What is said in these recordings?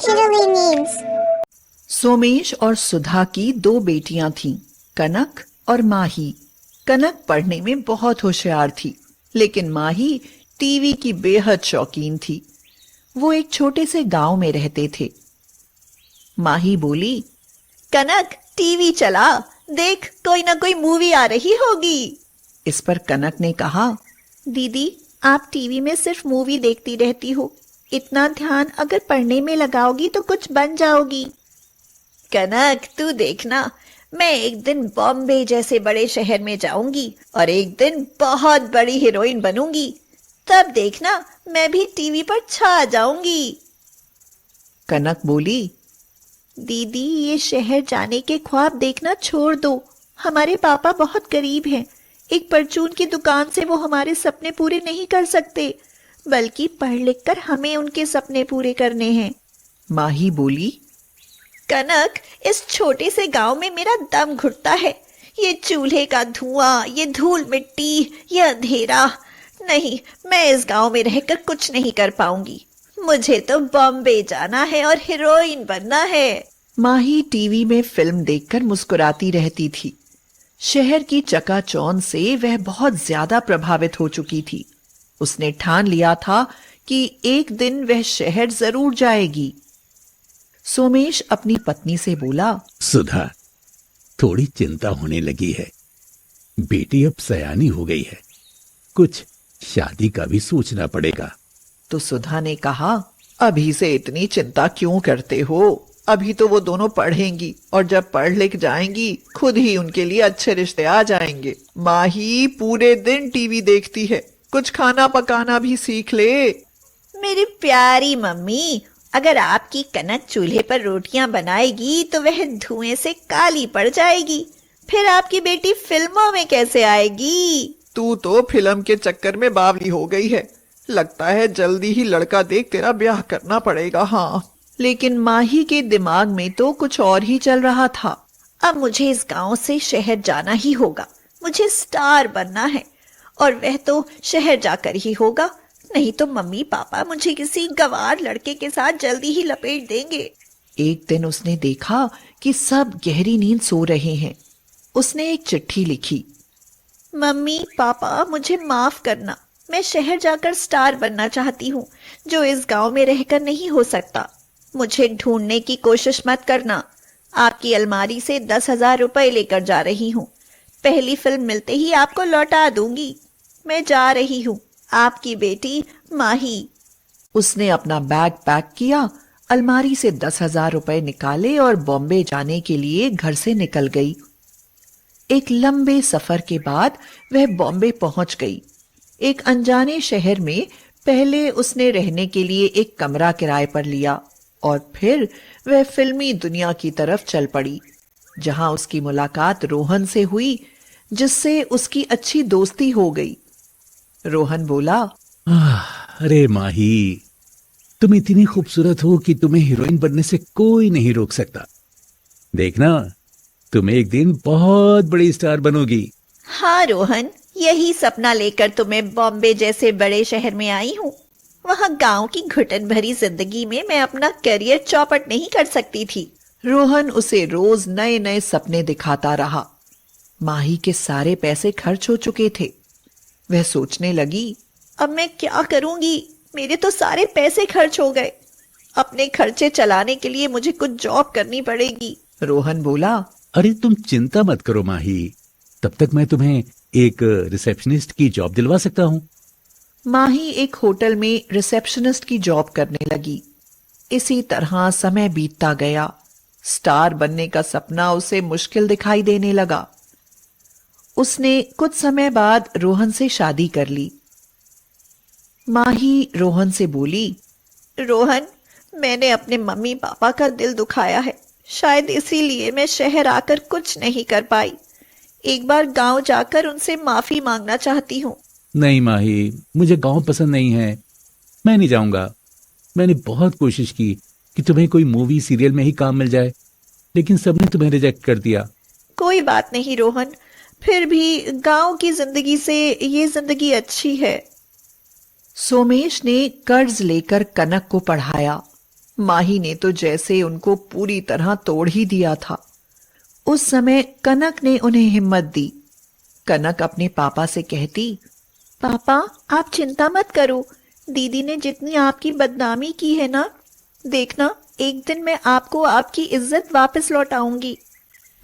literally means. Somesh और सुधा की दो बेटियां थीं, कनक और माही। कनक पढ़ने में बहुत होशियार थी, लेकिन माही टीवी की बेहद शौकीन थी। वो एक छोटे से गांव में रहते थे। माही बोली, कनक टीवी चला, देख कोई ना कोई मूवी आ रही होगी। इस पर कनक ने कहा, दीदी आप टीवी में सिर्फ मूवी देखती रहती हो, इतना ध्यान अगर पढ़ने में लगाओगी तो कुछ बन जाओगी। कनक तू देखना, मैं एक दिन बॉम्बे जैसे बड़े शहर में जाऊंगी और एक दिन बहुत बड़ी हीरोइन बनूंगी, तब देखना मैं भी टीवी पर छा जाऊंगी। कनक बोली, दीदी ये शहर जाने के ख्वाब देखना छोड़ दो, हमारे पापा बहुत गरीब हैं, एक परचून की दुकान से वो हमारे सपने पूरे नहीं कर सकते, बल्कि पढ़ लिख कर हमें उनके सपने पूरे करने हैं। माही बोली, कनक इस छोटे से गांव में मेरा दम घुटता है, ये चूल्हे का धुआं, ये धूल मिट्टी, ये अंधेरा, नहीं मैं इस गांव में रहकर कुछ नहीं कर पाऊंगी, मुझे तो बॉम्बे जाना है और हीरोइन बनना है। माही टीवी में फिल्म देखकर मुस्कुराती रहती थी। शहर की चकाचौंध से वह बहुत ज्यादा प्रभावित हो चुकी थी। उसने ठान लिया था कि एक दिन वह शहर जरूर जाएगी। सोमेश अपनी पत्नी से बोला, सुधा थोड़ी चिंता होने लगी है, बेटी अब सयानी हो गई है, कुछ शादी का भी सोचना पड़ेगा। तो सुधा ने कहा, अभी से इतनी चिंता क्यों करते हो, अभी तो वो दोनों पढ़ेंगी और जब पढ़ लिख जाएंगी खुद ही उनके लिए अच्छे रिश्ते आ जाएंगे। माही पूरे दिन टीवी देखती है, कुछ खाना पकाना भी सीख ले। मेरी प्यारी मम्मी, अगर आपकी कनक चूल्हे पर रोटियां बनाएगी तो वह धुएं से काली पड़ जाएगी, फिर आपकी बेटी फिल्मों में कैसे आएगी? तू तो फिल्म के चक्कर में बावली हो गई है, लगता है जल्दी ही लड़का देख तेरा ब्याह करना पड़ेगा। हाँ, लेकिन माही के दिमाग में तो कुछ और ही चल रहा था। अब मुझे इस गांव से शहर जाना ही होगा, मुझे स्टार बनना है और वह तो शहर जाकर ही होगा, नहीं तो मम्मी पापा मुझे किसी गंवार लड़के के साथ जल्दी ही लपेट देंगे। एक दिन उसने देखा कि सब गहरी नींद सो रहे हैं। उसने एक चिट्ठी लिखी, मम्मी पापा मुझे माफ करना, मैं शहर जाकर स्टार बनना चाहती हूँ, जो इस गांव में रहकर नहीं हो सकता। मुझे ढूंढने की कोशिश मत करना, आपकी अलमारी से 10,000 रुपए लेकर जा रही हूँ, पहली फिल्म मिलते ही आपको लौटा दूंगी। मैं जा रही हूँ, आपकी बेटी माही। उसने अपना बैग पैक किया, अलमारी से 10,000 रुपए निकाले और बॉम्बे जाने के लिए घर से निकल गई। एक लंबे सफर के बाद वह बॉम्बे पहुंच गई। एक अनजाने शहर में पहले उसने रहने के लिए एक कमरा किराए पर लिया और फिर वह फिल्मी दुनिया की तरफ चल पड़ी, जहां उसकी मुलाकात रोहन से हुई, जिससे उसकी अच्छी दोस्ती हो गई। रोहन बोला, अरे माही, तुम इतनी खूबसूरत हो कि तुम्हें हीरोइन बनने से कोई नहीं रोक सकता। देखना तुम एक दिन बहुत बड़ी स्टार बनोगी। हाँ रोहन, यही सपना लेकर तो मैं बॉम्बे जैसे बड़े शहर में आई हूँ। वहाँ गांव की घुटन भरी जिंदगी में मैं अपना करियर चौपट नहीं कर सकती थी। रोहन उसे रोज नए नए सपने दिखाता रहा। माही के सारे पैसे खर्च हो चुके थे। वह सोचने लगी, अब मैं क्या करूंगी, मेरे तो सारे पैसे खर्च हो गए, अपने खर्चे चलाने के लिए मुझे कुछ जॉब करनी पड़ेगी। रोहन बोला, अरे तुम चिंता मत करो माही, तब तक मैं तुम्हें एक रिसेप्शनिस्ट की जॉब दिलवा सकता हूँ। माही एक होटल में रिसेप्शनिस्ट की जॉब करने लगी। इसी तरह समय बीतता गया। स्टार बनने का सपना उसे मुश्किल दिखाई देने लगा। उसने कुछ समय बाद रोहन से शादी कर ली। माही रोहन से बोली, रोहन, मैंने अपने मम्मी पापा का दिल दुखाया है, शायद इसीलिए मैं शहर आकर कुछ नहीं कर पाई। एक बार गांव जाकर उनसे माफी मांगना चाहती हूँ। नहीं माही, मुझे गांव पसंद नहीं है, मैं नहीं जाऊंगा। मैंने बहुत कोशिश की कि तुम्हें कोई मूवी सीरियल में ही काम मिल जाए, लेकिन सबने तुम्हें रिजेक्ट कर दिया। कोई बात नहीं रोहन, फिर भी गांव की जिंदगी से ये जिंदगी अच्छी है। सोमेश ने कर्ज लेकर कनक को पढ़ाया। माही ने तो जैसे उनको पूरी तरह तोड़ ही दिया था। उस समय कनक ने उन्हें हिम्मत दी। कनक अपने पापा से कहती, पापा आप चिंता मत करो, दीदी ने जितनी आपकी बदनामी की है ना, देखना एक दिन मैं आपको आपकी इज्जत वापस लौटाऊंगी।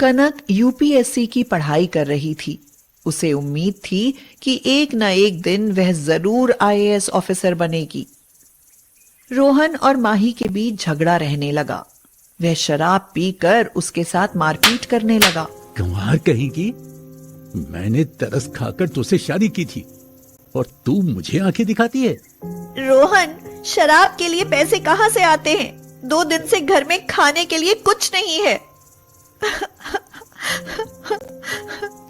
कनक यूपीएससी की पढ़ाई कर रही थी। उसे उम्मीद थी कि एक न एक दिन वह जरूर आईएएस ऑफिसर बनेगी। रोहन और माही के बीच झगड़ा रहने लगा। वह शराब पीकर उसके साथ मारपीट करने लगा। गंवार कहेगी, मैंने तरस खाकर तुझसे शादी की थी और तू मुझे आंखें दिखाती है। रोहन, शराब के लिए पैसे कहाँ से आते हैं? 2 दिन से घर में खाने के लिए कुछ नहीं है।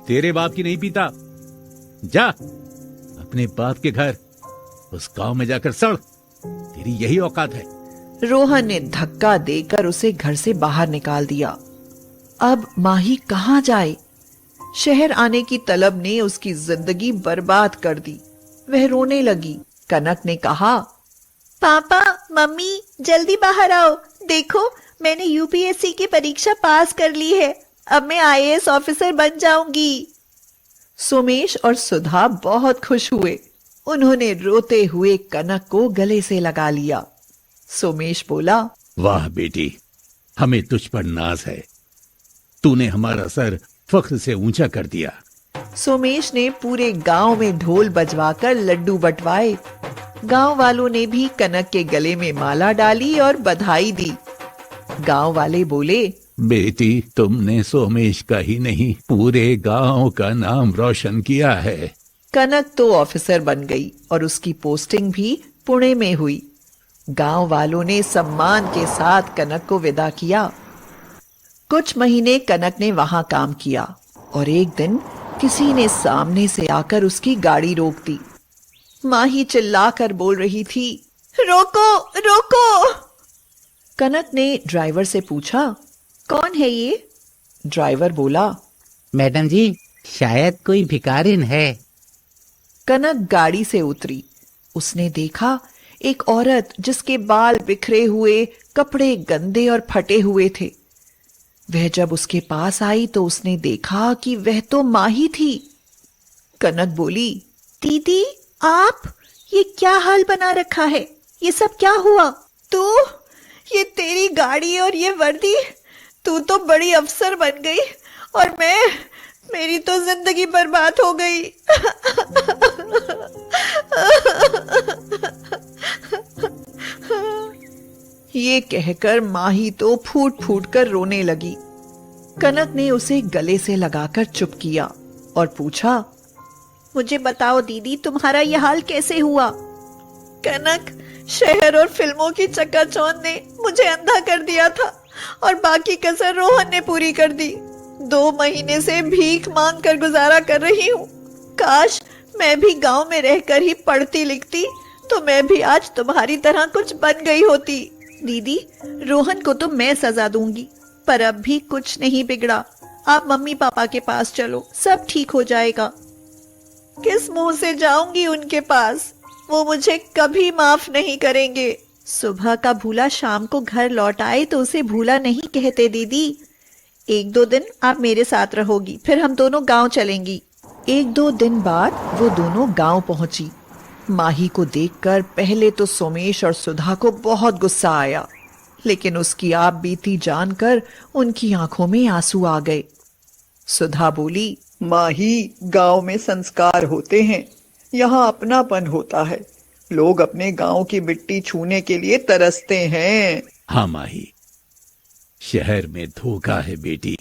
तेरे बाप की नहीं पीता, जा अपने बाप के घर, उस गांव में जाकर सड़, तेरी यही औकात है। रोहन ने धक्का देकर उसे घर से बाहर निकाल दिया। अब माही कहाँ जाए? शहर आने की तलब ने उसकी जिंदगी बर्बाद कर दी। वह रोने लगी। कनक ने कहा, पापा, मम्मी, जल्दी बाहर आओ, देखो मैंने यूपीएससी की परीक्षा पास कर ली है, अब मैं आईएएस ऑफिसर बन जाऊंगी। सोमेश और सुधा बहुत खुश हुए। उन्होंने रोते हुए कनक को गले से लगा लिया। सोमेश बोला, वाह बेटी, हमें तुझ पर नाज है, तूने हमारा सर फख्र से ऊंचा कर दिया। सोमेश ने पूरे गांव में ढोल बजवाकर लड्डू बंटवाए। गांव वालों ने भी कनक के गले में माला डाली और बधाई दी। गांव वाले बोले, बेटी, तुमने सोमेश का ही नहीं पूरे गांव का नाम रोशन किया है। कनक तो ऑफिसर बन गई और उसकी पोस्टिंग भी पुणे में हुई। गांव वालों ने सम्मान के साथ कनक को विदा किया। कुछ महीने कनक ने वहां काम किया और एक दिन किसी ने सामने से आकर उसकी गाड़ी रोक दी। माही चिल्लाकर बोल रही थी, रोको, रोको। कनक ने ड्राइवर से पूछा, कौन है ये? ड्राइवर बोला, मैडम जी, शायद कोई भिखारिन है। कनक गाड़ी से उतरी। उसने देखा एक औरत जिसके बाल बिखरे हुए, कपड़े गंदे और फटे हुए थे। वह जब उसके पास आई तो उसने देखा कि वह तो माही थी। कनक बोली, दीदी, आप ये क्या हाल बना रखा है? ये सब क्या हुआ? तू, ये तेरी गाड़ी और ये वर्दी, तू तो बड़ी अफसर बन गई और मेरी तो जिंदगी बर्बाद हो गई। ये कहकर माही तो फूट फूट कर रोने लगी। कनक ने उसे गले से लगाकर चुप किया और पूछा, मुझे बताओ दीदी, तुम्हारा यह हाल कैसे हुआ? कनक, शहर और फिल्मों की चकाचौंध ने मुझे अंधा कर दिया था और बाकी कसर रोहन ने पूरी कर दी। 2 महीने से भीख मांग कर गुजारा कर रही हूँ। काश मैं भी गांव में रहकर ही पढ़ती लिखती तो मैं भी आज तुम्हारी तरह कुछ बन गई होती। दीदी, रोहन को तो मैं सजा दूंगी, पर अब भी कुछ नहीं बिगड़ा। आप मम्मी पापा के पास चलो, सब ठीक हो जाएगा। किस मुंह से जाऊंगी उनके पास? वो मुझे कभी माफ नहीं करेंगे। सुबह का भूला शाम को घर लौट आए तो उसे भूला नहीं कहते दीदी। 1-2 दिन आप मेरे साथ रहोगी, फिर हम दोनों गांव चलेंगी। 1-2 दिन बाद वो दोनों गांव पहुंची। माही को देखकर पहले तो सोमेश और सुधा को बहुत गुस्सा आया, लेकिन उसकी आप बीती जानकर उनकी आंखों में आंसू आ गए। सुधा बोली, माही, गांव में संस्कार होते हैं, यहाँ अपनापन होता है। लोग अपने गांव की मिट्टी छूने के लिए तरसते हैं। हाँ माही, शहर में धोखा है बेटी।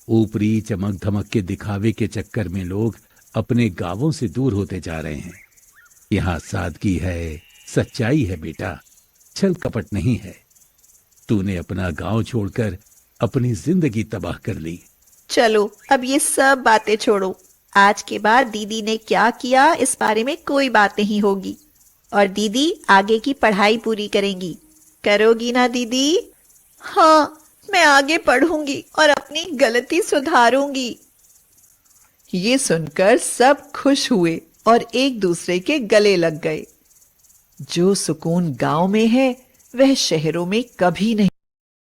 ऊपरी चमक धमक के दिखावे के चक्कर में लोग अपने गांवों से दूर होते जा रहे हैं। यहाँ सादगी है, सच्चाई है बेटा, छल कपट नहीं है। तूने अपना गांव छोड़कर अपनी जिंदगी तबाह कर ली। चलो अब ये सब बातें छोड़ो। आज के बाद दीदी ने क्या किया इस बारे में कोई बात नहीं होगी। और दीदी आगे की पढ़ाई पूरी करेंगी, करोगी ना दीदी? हाँ, मैं आगे पढ़ूंगी और अपनी गलती सुधारूंगी। ये सुनकर सब खुश हुए और एक दूसरे के गले लग गए। जो सुकून गांव में है वह शहरों में कभी नहीं